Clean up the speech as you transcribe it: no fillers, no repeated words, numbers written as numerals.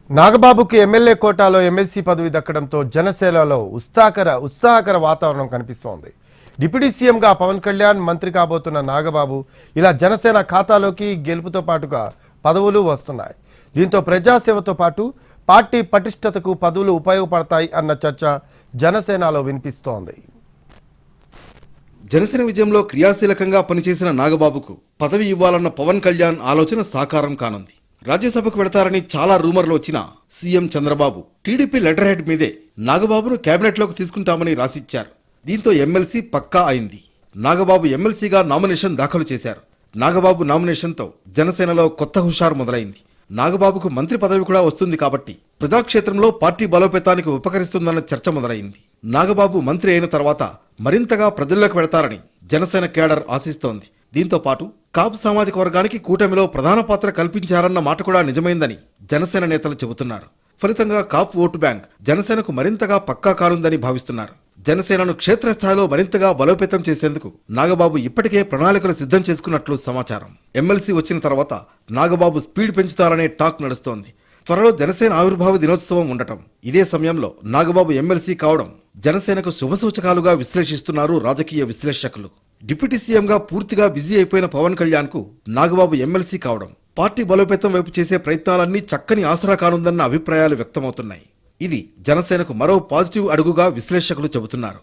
నాగబాబుకి MLA కోటాలో MLC పదవి దక్కడంతో జనసేనలో ఉత్సాహకర వాతావరణం కనిపిస్తోంది. డిప్యూటీ సీఎంగా పవన్ కళ్యాణ్, మంత్రి కాబోతున్న నాగబాబు ఇలా జనసేన ఖాతాలోకి గెలుపుతో పాటుగా పదవులు వస్తున్నాయి. దీంతో ప్రజాసేవతో పాటు పార్టీ పటిష్టతకు పదవులు ఉపయోగపడతాయి అన్న చర్చ జనసేనలో వినిపిస్తోంది. జనసేన విజయంలో క్రియాశీలకంగా పనిచేసిన నాగబాబుకు పదవి ఇవ్వాలన్న పవన్ కళ్యాణ్ ఆలోచన సాకారం కానుంది. రాజ్యసభకు వెళతారని చాలా రూమర్లు వచ్చినా CM Chandrababu TDP letter head మీదే నాగబాబును కేబినెట్లోకి తీసుకుంటామని రాసిచ్చారు. దీంతో ఎమ్మెల్సీ పక్కా అయింది. నాగబాబు ఎమ్మెల్సీగా నామినేషన్ దాఖలు చేశారు. నాగబాబు నామినేషన్తో జనసేనలో కొత్త హుషారు మొదలైంది. నాగబాబుకు మంత్రి పదవి కూడా వస్తుంది కాబట్టి ప్రజాక్షేత్రంలో పార్టీ బలోపేతానికి ఉపకరిస్తుందన్న చర్చ మొదలైంది. నాగబాబు మంత్రి అయిన తర్వాత మరింతగా ప్రజల్లోకి వెళతారని జనసేన కేడర్ ఆశిస్తోంది. దీంతో పాటు కాపు సామాజిక వర్గానికి కూటమిలో ప్రధాన పాత్ర కల్పించారన్న మాట కూడా నిజమైందని జనసేన నేతలు చెబుతున్నారు. ఫలితంగా కాపు ఓటు బ్యాంక్ జనసేనకు మరింతగా పక్కా కానుందని భావిస్తున్నారు. జనసేనను క్షేత్రస్థాయిలో మరింతగా బలోపేతం చేసేందుకు నాగబాబు ఇప్పటికే ప్రణాళికలు సిద్ధం చేసుకున్నట్లు సమాచారం. ఎమ్మెల్సీ వచ్చిన తర్వాత నాగబాబు స్పీడ్ పెంచుతారనే టాక్ నడుస్తోంది. త్వరలో జనసేన ఆవిర్భావ దినోత్సవం ఉండటం, ఇదే సమయంలో నాగబాబు ఎమ్మెల్సీ కావడం జనసేనకు శుభసూచకాలుగా విశ్లేషిస్తున్నారు రాజకీయ విశ్లేషకులు. డిప్యూటీ సీఎంగా పూర్తిగా బిజీ అయిపోయిన పవన్ కళ్యాణ్ కు నాగబాబు ఎమ్మెల్సీ కావడం పార్టీ బలోపేతం వైపు చేసే ప్రయత్నాలన్నీ చక్కని ఆసరా కానుందన్న అభిప్రాయాలు వ్యక్తమవుతున్నాయి. ఇది జనసేనకు మరో పాజిటివ్ అడుగుగా విశ్లేషకులు చెబుతున్నారు.